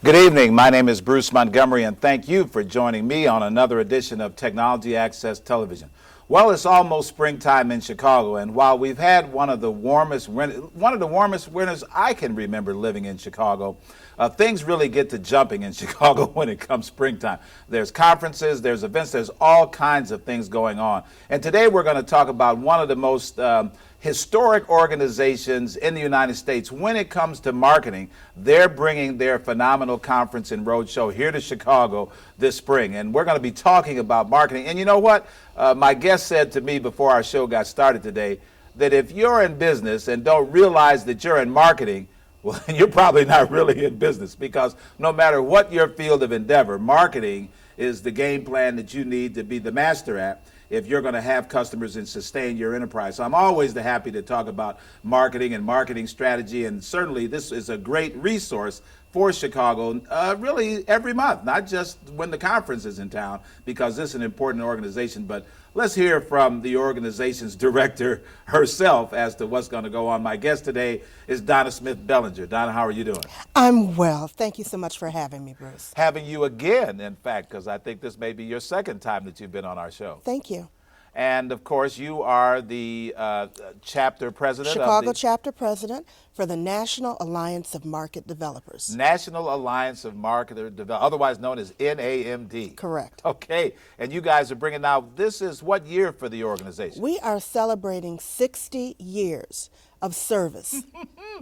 Good evening. My name is Bruce Montgomery, and thank you for joining me on another edition of Technology Access Television. Well, it's almost springtime in Chicago, and while we've had one of the warmest winters I can remember living in Chicago, things really get to jumping in Chicago when it comes springtime. There's conferences, there's events, there's all kinds of things going on. And today we're going to talk about one of the most historic organizations in the United States when it comes to marketing. They're bringing their phenomenal conference and roadshow here to Chicago this spring, and we're going to be talking about marketing. And you know what? My guest said to me before our show got started today that if you're in business and don't realize that you're in marketing, well, you're probably not really in business, because no matter what your field of endeavor, marketing is the game plan that you need to be the master at if you're going to have customers and sustain your enterprise. So I'm always happy to talk about marketing and marketing strategy, and certainly this is a great resource for Chicago really every month, not just when the conference is in town, because this is an important organization. But let's hear from the organization's director herself as to what's going to go on. My guest today is Donna Bellinger. Donna, how are you doing? I'm well. Thank you so much for having me, Bruce. Having you again, in fact, because I think this may be your second time that you've been on our show. Thank you. And of course, you are the chapter president Chicago chapter president for the National Alliance of Market Developers. National Alliance of Market Developers, otherwise known as NAMD. Correct. Okay, and you guys are bringing now, this is what year for the organization? We are celebrating 60 years of service.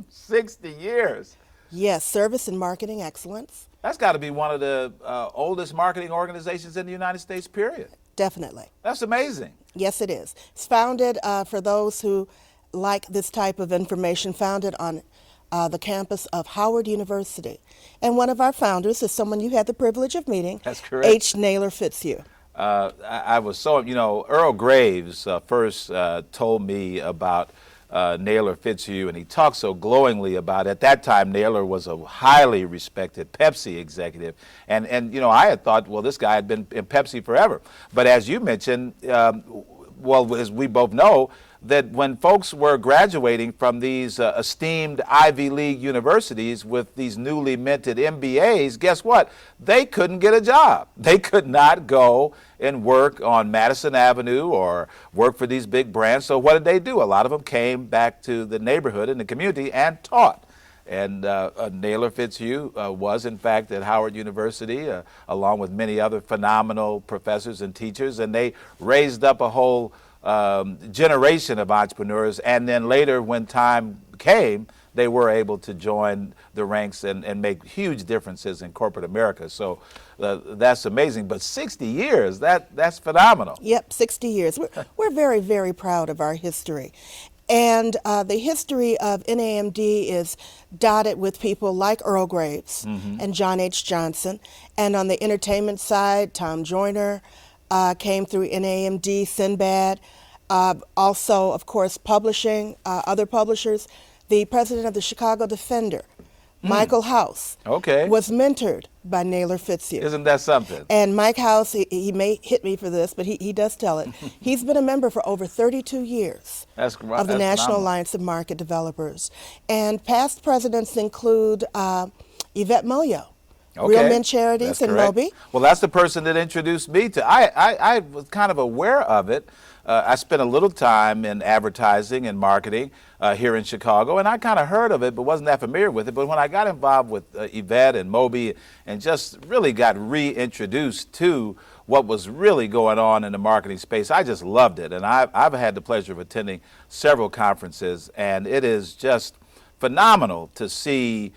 60 years. Yes, service and marketing excellence. That's got to be one of the oldest marketing organizations in the United States, period. Definitely. That's amazing. Yes, it is. It's founded, for those who like this type of information, founded on the campus of Howard University. And one of our founders is someone you had the privilege of meeting. That's correct. H. Naylor Fitzhugh. I was so, Earl Graves first told me about Naylor Fitzhugh, and he talked so glowingly about it. At that time, Naylor was a highly respected Pepsi executive, and I had thought, well, this guy had been in Pepsi forever. But as you mentioned, well, as we both know, that when folks were graduating from these esteemed Ivy League universities with these newly minted MBAs, guess what? They couldn't get a job. They could not go and work on Madison Avenue or work for these big brands. So what did they do? A lot of them came back to the neighborhood and the community and taught. And Naylor Fitzhugh was, in fact, at Howard University, along with many other phenomenal professors and teachers, and they raised up a whole generation of entrepreneurs. And then later, when time came, they were able to join the ranks and make huge differences in corporate America. So that's amazing. But 60 years, that's phenomenal. Yep, 60 years. We're very, very proud of our history. And the history of NAMD is dotted with people like Earl Graves and John H. Johnson. And on the entertainment side, Tom Joyner came through NAMD, Sinbad. Also, of course, publishing, other publishers. The president of the Chicago Defender, Michael House, was mentored by Naylor Fitzhugh. Isn't that something? And Mike House, he may hit me for this, but he does tell it. He's been a member for over 32 years of the National Alliance of Market Developers. And past presidents include Yvette Moyo, Real Men Charities in Moby. Well, that's the person that introduced me to, I was kind of aware of it. I spent a little time in advertising and marketing here in Chicago, and I kind of heard of it, but wasn't that familiar with it. But when I got involved with Yvette and Moby and just really got reintroduced to what was really going on in the marketing space, I just loved it. And I've had the pleasure of attending several conferences, and it is just phenomenal to see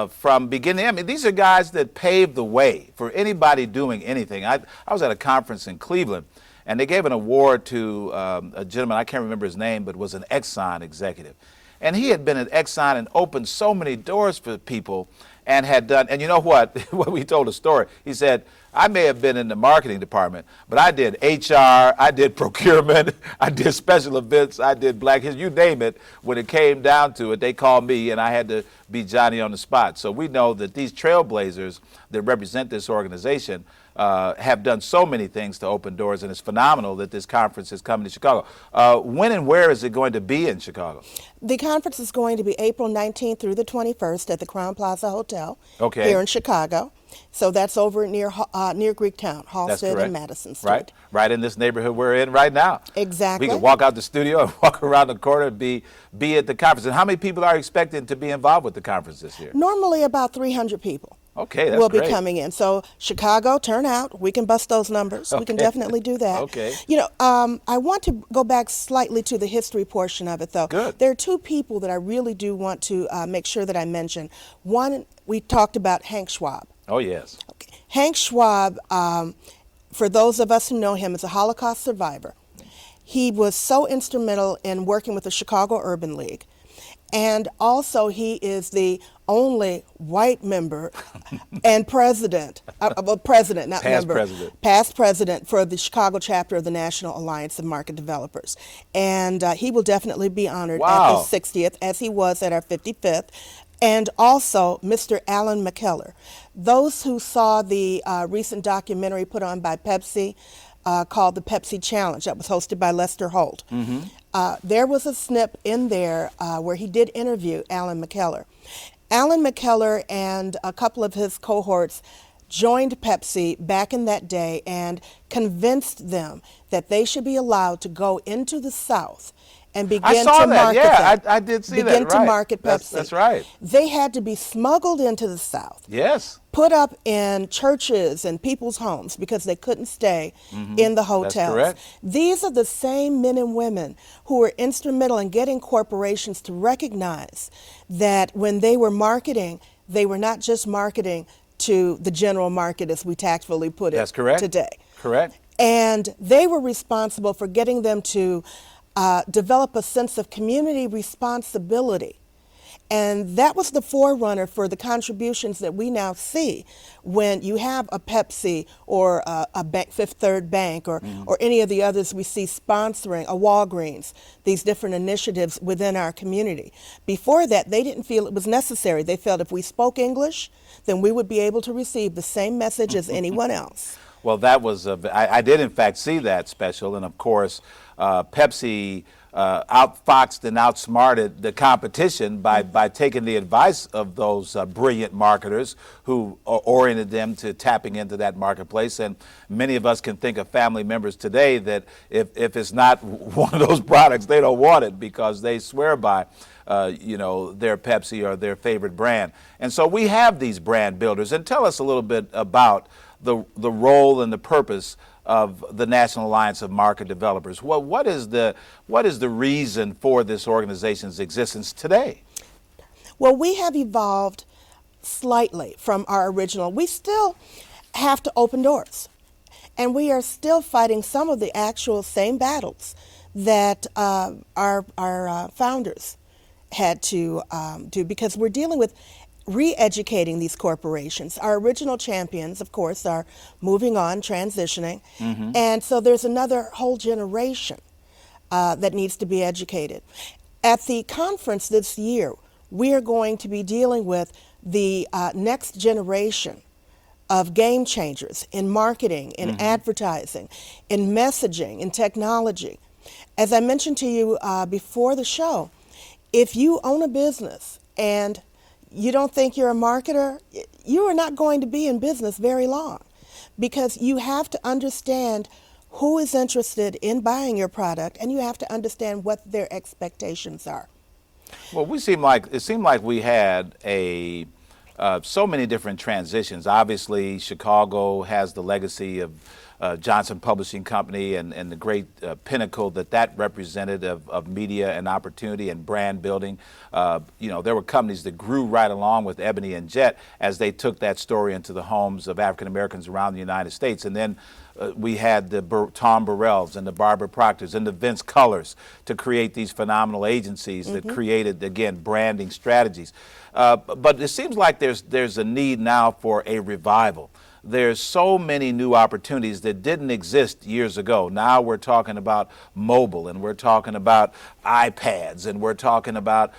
from beginning. I mean, these are guys that paved the way for anybody doing anything. I was at a conference in Cleveland, and they gave an award to a gentleman, I can't remember his name, but was an Exxon executive. And he had been at Exxon and opened so many doors for people and had done, and you know what? When we told a story, he said, I may have been in the marketing department, but I did HR, I did procurement, I did special events, I did Black History, you name it. When it came down to it, they called me and I had to be Johnny on the spot. So we know that these trailblazers that represent this organization, have done so many things to open doors, and it's phenomenal that this conference is coming to Chicago. When and where is it going to be in Chicago? The conference is going to be April 19th through the 21st at the Crowne Plaza Hotel here in Chicago. So that's over near Greektown, Halsted and Madison Street. Right in this neighborhood we're in right now. Exactly. We can walk out the studio and walk around the corner and be at the conference. And how many people are expected to be involved with the conference this year? Normally about 300 people. Okay, that's will great. be coming in. So Chicago, turn out. We can bust those numbers. Okay. We can definitely do that. Okay. You know, I want to go back slightly to the history portion of it, though. Good. There are two people that I really do want to make sure that I mention. One, we talked about Hank Schwab. Oh, yes. Okay. Hank Schwab, for those of us who know him, is a Holocaust survivor. He was so instrumental in working with the Chicago Urban League. And also, he is the only white member and president, not past member, president. past president for the Chicago chapter of the National Alliance of Market Developers. And he will definitely be honored at his 60th, as he was at our 55th. And also, Mr. Alan McKellar. Those who saw the recent documentary put on by Pepsi called The Pepsi Challenge, that was hosted by Lester Holt. There was a snip in there where he did interview Alan McKellar. Alan McKellar and a couple of his cohorts joined Pepsi back in that day and convinced them that they should be allowed to go into the South and begin to market I did see that. Begin to market Pepsi. That's right. They had to be smuggled into the South. Yes. Put up in churches and people's homes because they couldn't stay in the hotels. That's correct. These are the same men and women who were instrumental in getting corporations to recognize that when they were marketing, they were not just marketing to the general market, as we tactfully put it That's correct. today. Correct. And they were responsible for getting them to develop a sense of community responsibility. And that was the forerunner for the contributions that we now see when you have a Pepsi or a Fifth Third Bank or any of the others we see sponsoring, a Walgreens, these different initiatives within our community. Before that, they didn't feel it was necessary. They felt if we spoke English, then we would be able to receive the same message as anyone else. Well, that was, I did in fact see that special, and of course, Pepsi outfoxed and outsmarted the competition by taking the advice of those brilliant marketers who oriented them to tapping into that marketplace. And many of us can think of family members today that if it's not one of those products, they don't want it because they swear by their Pepsi or their favorite brand. And so we have these brand builders. And tell us a little bit about the role and the purpose of the National Alliance of Market Developers. What is the reason for this organization's existence today? Well, we have evolved slightly from our original. We still have to open doors, and we are still fighting some of the actual same battles that our founders had to do, because we're dealing with re-educating these corporations. Our original champions, of course, are moving on, transitioning, and so there's another whole generation that needs to be educated. At the conference this year, we are going to be dealing with the next generation of game changers in marketing, in advertising, in messaging, in technology. As I mentioned to you before the show, if you own a business and you don't think you're a marketer, you are not going to be in business very long, because you have to understand who is interested in buying your product, and you have to understand what their expectations are. Well, it seemed like we had so many different transitions. Obviously, Chicago has the legacy of Johnson Publishing Company and the great pinnacle that represented of media and opportunity and brand building. There were companies that grew right along with Ebony and Jet as they took that story into the homes of African Americans around the United States. And then we had the Tom Burrells and the Barbara Proctors and the Vince Cullers to create these phenomenal agencies that created, again, branding strategies. But it seems like there's a need now for a revival. there's so many new opportunities that didn't exist years ago. Now we're talking about mobile, and we're talking about iPads, and we're talking about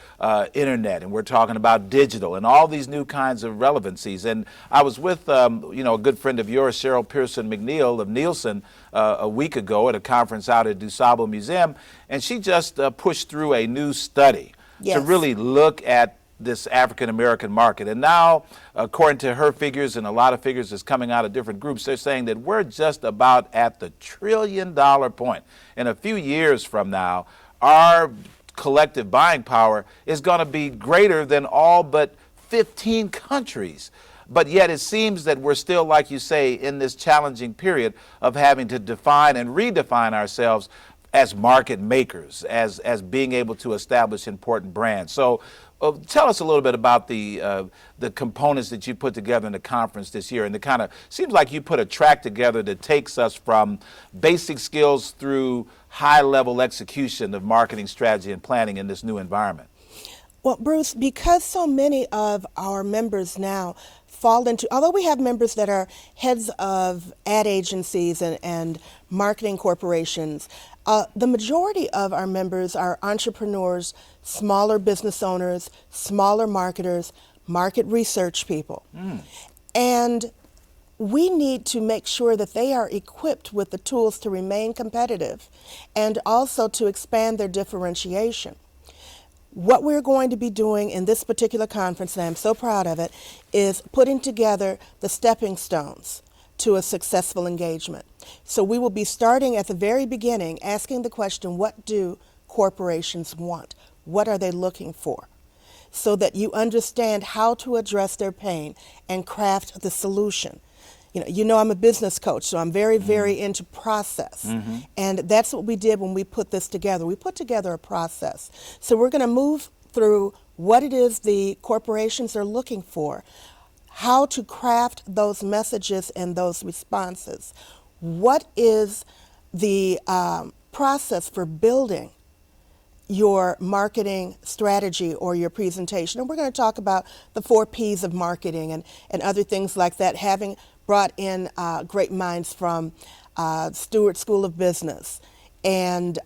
internet, and we're talking about digital, and all these new kinds of relevancies. And I was with a good friend of yours, Cheryl Pearson McNeil of Nielsen, a week ago at a conference out at DuSable Museum, and she just pushed through a new study to really look at this African American market. And now, according to her figures and a lot of figures that's coming out of different groups, they're saying that we're just about at the $1 trillion point. In a few years from now, our collective buying power is going to be greater than all but 15 countries. But yet it seems that we're still, like you say, in this challenging period of having to define and redefine ourselves as market makers, as being able to establish important brands. So tell us a little bit about the components that you put together in the conference this year. And it kind of seems like you put a track together that takes us from basic skills through high-level execution of marketing strategy and planning in this new environment. Well, Bruce, because so many of our members now fall into, although we have members that are heads of ad agencies and marketing corporations, the majority of our members are entrepreneurs, smaller business owners, smaller marketers, market research people. And we need to make sure that they are equipped with the tools to remain competitive and also to expand their differentiation. What we're going to be doing in this particular conference, and I'm so proud of it, is putting together the stepping stones to a successful engagement. So we will be starting at the very beginning, asking the question, what do corporations want? What are they looking for? So that you understand how to address their pain and craft the solution. You know I'm a business coach, so I'm very, very into process. And that's what we did when we put this together. We put together a process. So we're going to move through what it is the corporations are looking for, how to craft those messages and those responses. What is the process for building your marketing strategy or your presentation? And we're going to talk about the 4 Ps of marketing and other things like that, having brought in great minds from Stewart School of Business and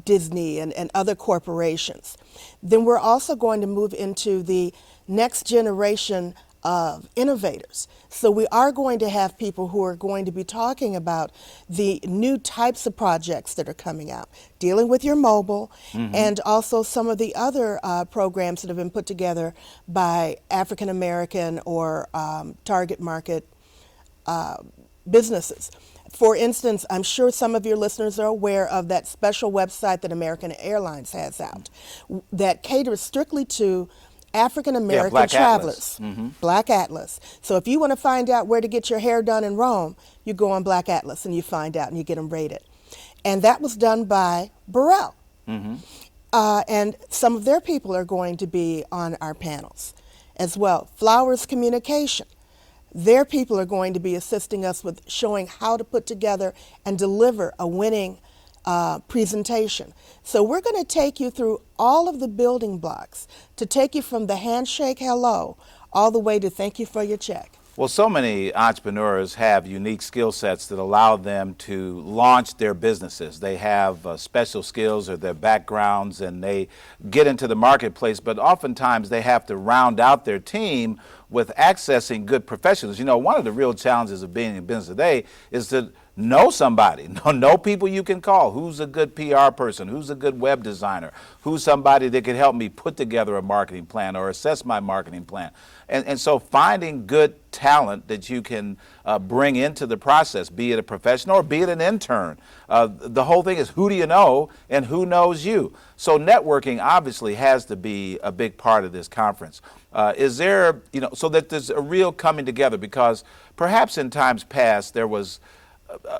Disney and other corporations. Then we're also going to move into the next generation of innovators. So we are going to have people who are going to be talking about the new types of projects that are coming out, dealing with your mobile, and also some of the other programs that have been put together by African American or target market businesses. For instance, I'm sure some of your listeners are aware of that special website that American Airlines has out that caters strictly to African American travelers. Black Atlas. So if you want to find out where to get your hair done in Rome, you go on Black Atlas and you find out and you get them rated. And that was done by Burrell. And some of their people are going to be on our panels as well. Flowers Communication. Their people are going to be assisting us with showing how to put together and deliver a winning presentation. So we're going to take you through all of the building blocks to take you from the handshake hello all the way to thank you for your check. Well, so many entrepreneurs have unique skill sets that allow them to launch their businesses. They have special skills or their backgrounds, and they get into the marketplace, but oftentimes they have to round out their team with accessing good professionals. You know, one of the real challenges of being in business today is to know somebody, know people you can call. Who's a good PR person? Who's a good web designer? Who's somebody that can help me put together a marketing plan or assess my marketing plan? And so finding good talent that you can bring into the process, be it a professional or be it an intern. The whole thing is, who do you know and who knows you? So networking obviously has to be a big part of this conference. Is there, so that there's a real coming together, because perhaps in times past there was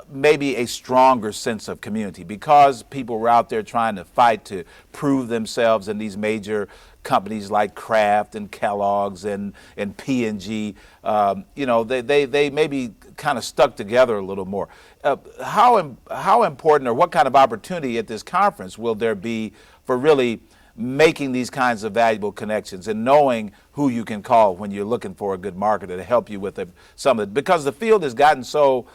maybe a stronger sense of community because people were out there trying to fight to prove themselves in these major companies like Kraft and Kellogg's and P&G. They maybe kind of stuck together a little more. How important or what kind of opportunity at this conference will there be for really making these kinds of valuable connections and knowing who you can call when you're looking for a good marketer to help you with some of it. Because the field has gotten so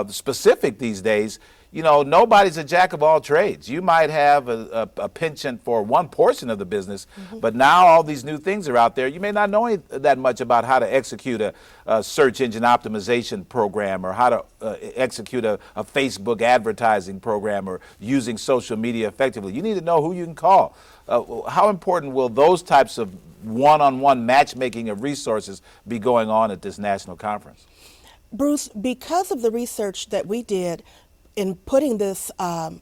specific these days, you know, nobody's a jack of all trades. You might have a penchant for one portion of the business, but now all these new things are out there. You may not know that much about how to execute a search engine optimization program, or how to execute a Facebook advertising program, or using social media effectively. You need to know who you can call. How important will those types of one-on-one matchmaking of resources be going on at this national conference? Bruce, because of the research that we did in putting this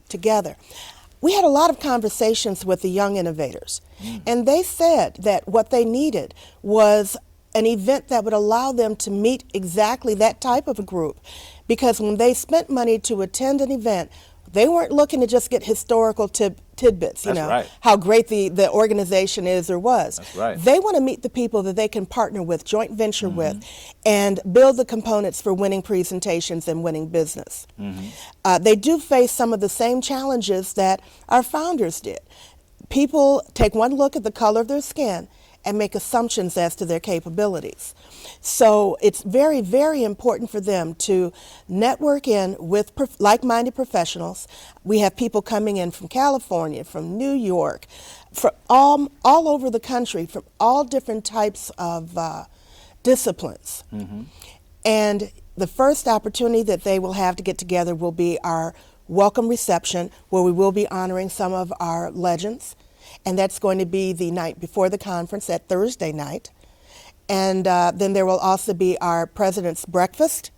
together, we had a lot of conversations with the young innovators, and they said that what they needed was an event that would allow them to meet exactly that type of a group, because when they spent money to attend an event, they weren't looking to just get historical tidbits, you That's know, right. how great the organization is or was. That's right. They want to meet the people that they can partner with, joint venture with, and build the components for winning presentations and winning business. They do face some of the same challenges that our founders did. People take one look at the color of their skin and make assumptions as to their capabilities. So it's very, very important for them to network in with like-minded professionals. We have people coming in from California, from New York, from all over the country, from all different types of disciplines. And the first opportunity that they will have to get together will be our welcome reception, where we will be honoring some of our legends. And that's going to be the night before the conference, that Thursday night. And then there will also be our President's Breakfast,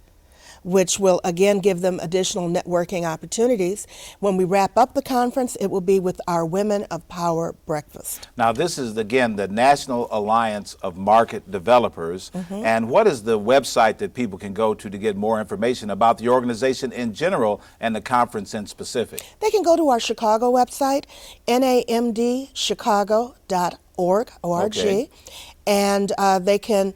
which will again give them additional networking opportunities. When we wrap up the conference, it will be with our Women of Power Breakfast. Now, this is, again, the National Alliance of Market Developers. And what is the website that people can go to get more information about the organization in general and the conference in specific? They can go to our Chicago website, namdchicago.org, O-R-G, Okay. and they can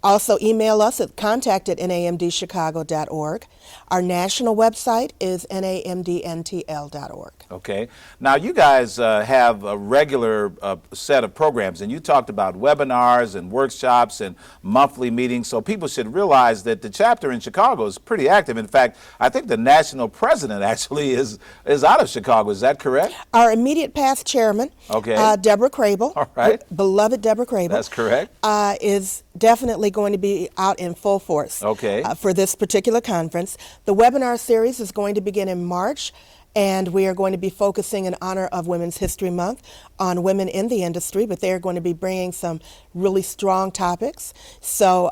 also email us at contact@namdchicago.org. Our national website is namdntl.org. Okay. Now, you guys have a regular set of programs, and you talked about webinars and workshops and monthly meetings, so people should realize that the chapter in Chicago is pretty active. In fact, I think the national president actually is out of Chicago. Is that correct? Our immediate past chairman, Okay. Deborah Crable, All right. beloved Deborah Crable, That's correct. is definitely going to be out in full force Okay. For this particular conference. The webinar series is going to begin in March, and we are going to be focusing in honor of Women's History Month on women in the industry, but they are going to be bringing some really strong topics. So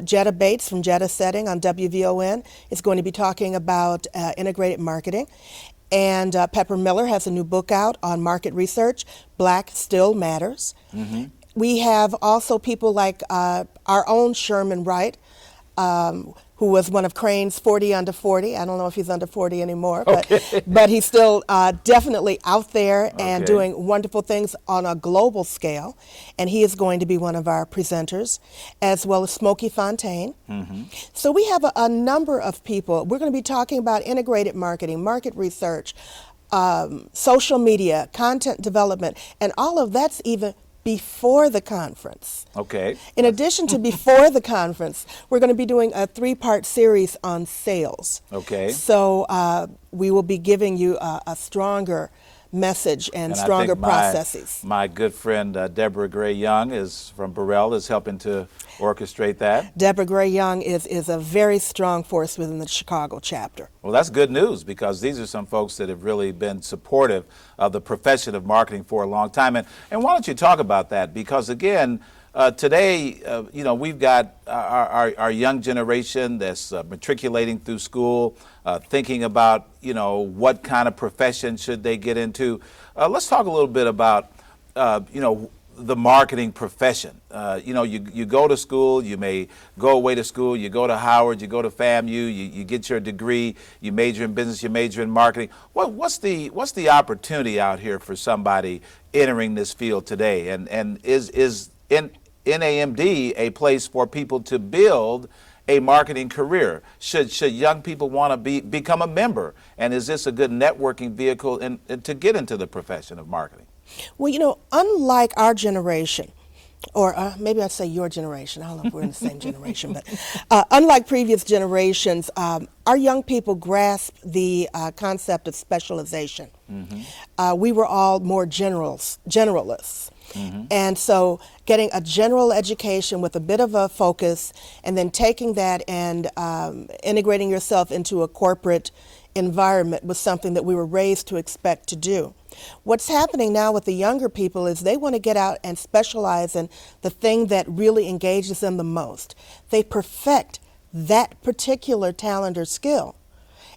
Jetta Bates from Jetta Setting on WVON is going to be talking about integrated marketing. And Pepper Miller has a new book out on market research, Black Still Matters. We have also people like our own Sherman Wright, who was one of Crane's 40 under 40. I don't know if he's under 40 anymore, but he's still definitely out there and Okay. doing wonderful things on a global scale. And he is going to be one of our presenters, as well as Smokey Fontaine. So we have a number of people. We're going to be talking about integrated marketing, market research, social media, content development, and all of that's even before the conference. Okay. In addition to before the conference, we're going to be doing a 3-part series on sales. Okay. So we will be giving you a stronger message and I stronger think processes. My good friend Deborah Gray Young is from Burrell is helping to orchestrate that. Deborah Gray Young is a very strong force within the Chicago chapter. Well, that's good news, because these are some folks that have really been supportive of the profession of marketing for a long time. And why don't you talk about that? Because again, today, you know, we've got our young generation that's matriculating through school, thinking about, you know, what kind of profession should they get into. Let's talk a little bit about, you know, the marketing profession. You know, you go to school, you may go away to school, you go to Howard, you go to FAMU, you get your degree, you major in business, you major in marketing. What's the opportunity out here for somebody entering this field today? And is NAMD a place for people to build a marketing career? Should young people want to become a member? And is this a good networking vehicle to get into the profession of marketing? Well, unlike our generation, or maybe I'd say your generation. I don't know if we're in the same generation, but unlike previous generations, our young people grasp the concept of specialization. We were all more generalists. And so getting a general education with a bit of a focus and then taking that and integrating yourself into a corporate environment was something that we were raised to expect to do. What's happening now with the younger people is they want to get out and specialize in the thing that really engages them the most. They perfect that particular talent or skill,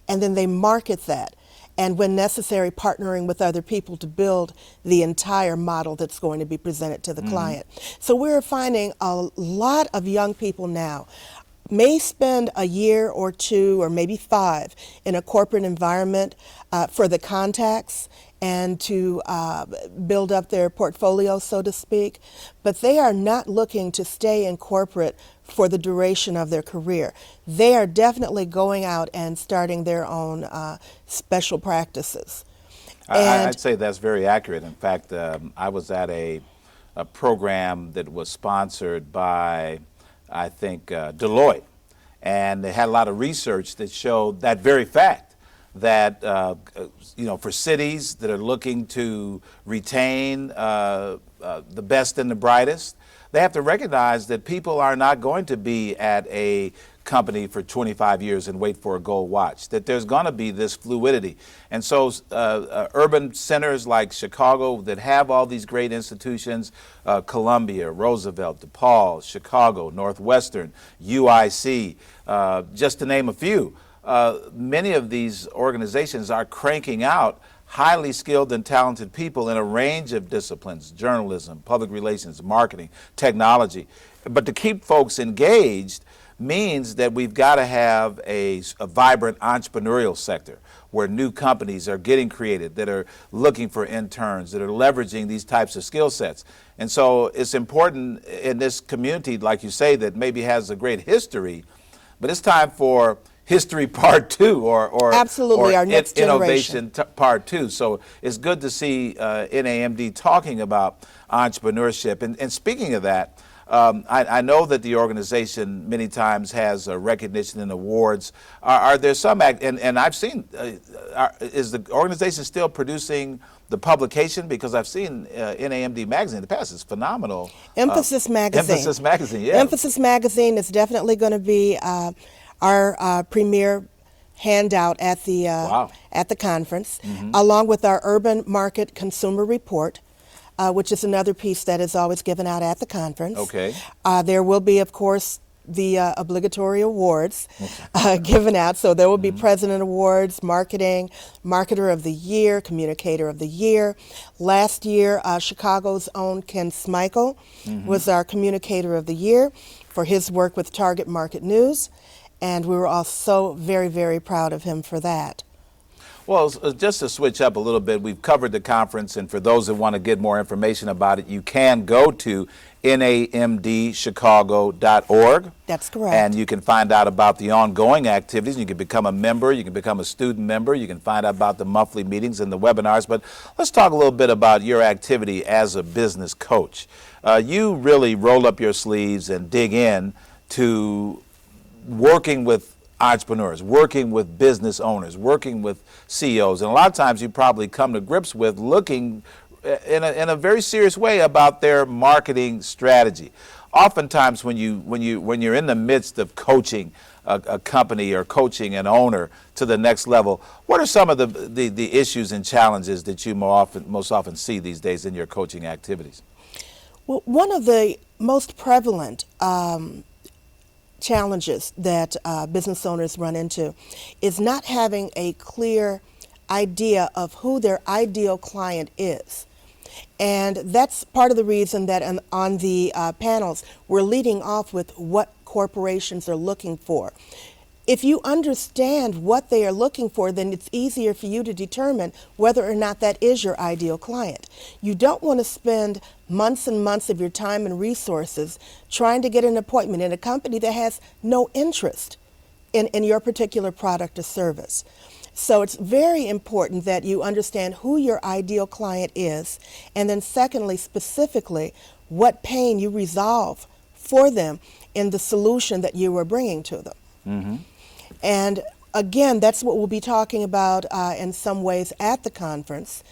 and then they market that. And when necessary, partnering with other people to build the entire model that's going to be presented to the client. So we're finding a lot of young people now may spend a year or two or maybe 5 in a corporate environment for the contacts and to build up their portfolio, so to speak, but they are not looking to stay in corporate for the duration of their career. They are definitely going out and starting their own special practices. I'd say that's very accurate. In fact, I was at a program that was sponsored by, I think, Deloitte, and they had a lot of research that showed that very fact, that for cities that are looking to retain the best and the brightest, they have to recognize that people are not going to be at a company for 25 years and wait for a gold watch, that there's going to be this fluidity. And so urban centers like Chicago that have all these great institutions, Columbia, Roosevelt, DePaul, Chicago, Northwestern, UIC, just to name a few, many of these organizations are cranking out highly skilled and talented people in a range of disciplines: journalism, public relations, marketing, technology. But to keep folks engaged means that we've got to have a vibrant entrepreneurial sector where new companies are getting created, that are looking for interns, that are leveraging these types of skill sets. And so it's important in this community, like you say, that maybe has a great history, but it's time for history part 2 or absolutely, our next innovation part 2. So it's good to see NAMD talking about entrepreneurship. And speaking of that, I know that the organization many times has recognition and awards. Are there some, and I've seen, is the organization still producing the publication? Because I've seen NAMD magazine in the past. It's phenomenal. Emphasis magazine. Emphasis magazine, yeah. Emphasis magazine is definitely going to be our premier handout at the conference, along with our Urban Market Consumer Report, which is another piece that is always given out at the conference. Okay. There will be, of course, the obligatory awards given out. So there will be President Awards, Marketer of the Year, Communicator of the Year. Last year, Chicago's own Ken Smichael was our Communicator of the Year for his work with Target Market News. And we were all so very, very proud of him for that. Well, just to switch up a little bit, we've covered the conference, and for those that want to get more information about it, you can go to namdchicago.org. That's correct. And you can find out about the ongoing activities. You can become a member, you can become a student member, you can find out about the monthly meetings and the webinars. But let's talk a little bit about your activity as a business coach. You really roll up your sleeves and dig in to working with entrepreneurs, working with business owners, working with CEOs, and a lot of times you probably come to grips with looking in a very serious way about their marketing strategy. Oftentimes, when you're in the midst of coaching a company or coaching an owner to the next level, what are some of the issues and challenges that you most often see these days in your coaching activities? Well, one of the most prevalent challenges that business owners run into is not having a clear idea of who their ideal client is. And that's part of the reason that on the panels we're leading off with what corporations are looking for. If you understand what they are looking for, then it's easier for you to determine whether or not that is your ideal client. You don't want to spend months and months of your time and resources trying to get an appointment in a company that has no interest in your particular product or service. So it's very important that you understand who your ideal client is, and then secondly, specifically, what pain you resolve for them in the solution that you are bringing to them. Mm-hmm. And again, that's what we'll be talking about in some ways at the conference.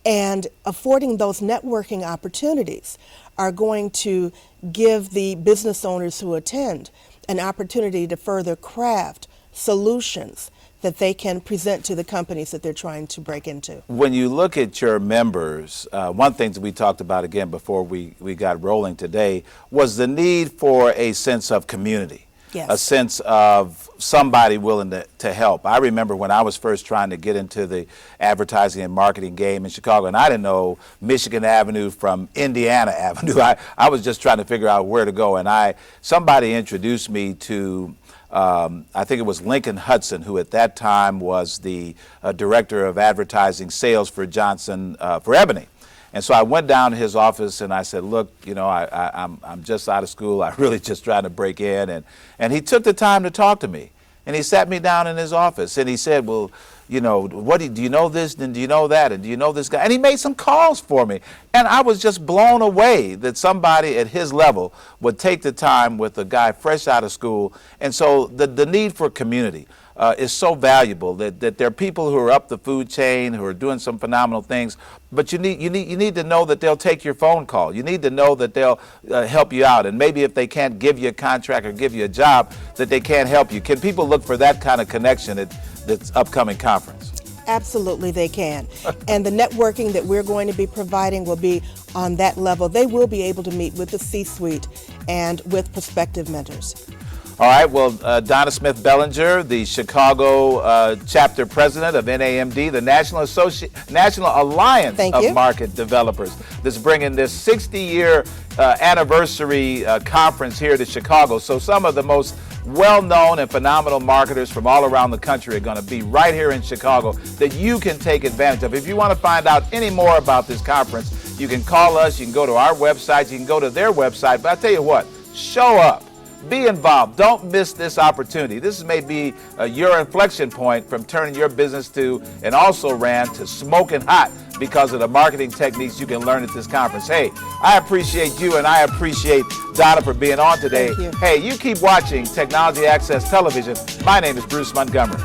And affording those networking opportunities are going to give the business owners who attend an opportunity to further craft solutions that they can present to the companies that they're trying to break into. When you look at your members, one thing that we talked about again before we got rolling today was the need for a sense of community. Yes. A sense of somebody willing to help. I remember when I was first trying to get into the advertising and marketing game in Chicago, and I didn't know Michigan Avenue from Indiana Avenue. I was just trying to figure out where to go, and somebody introduced me to I think it was Lincoln Hudson, who at that time was the director of advertising sales for Johnson for Ebony. And so I went down to his office and I said, look, you know, I'm just out of school. I'm really just trying to break in. And he took the time to talk to me. And he sat me down in his office and he said, well, you know, do you know this and do you know that and do you know this guy? And he made some calls for me. And I was just blown away that somebody at his level would take the time with a guy fresh out of school. And so the need for community is so valuable that there are people who are up the food chain who are doing some phenomenal things, but you need to know that they'll take your phone call. You need to know that they'll help you out, and maybe if they can't give you a contract or give you a job, that they can't help you. Can people look for that kind of connection at this upcoming conference? Absolutely they can. And the networking that we're going to be providing will be on that level. They will be able to meet with the C-suite and with prospective mentors. All right, well, Donna Smith Bellinger, the Chicago chapter president of NAMD, the National Alliance of Market Developers, that's bringing this 60-year anniversary conference here to Chicago. So some of the most well-known and phenomenal marketers from all around the country are going to be right here in Chicago that you can take advantage of. If you want to find out any more about this conference, you can call us, you can go to our website, you can go to their website, but I tell you what, show up. Be involved. Don't miss this opportunity. This may be your inflection point from turning your business to an also-ran to smoking hot because of the marketing techniques you can learn at this conference. Hey, I appreciate you and I appreciate Donna for being on today. Thank you. Hey, you keep watching Technology Access Television. My name is Bruce Montgomery.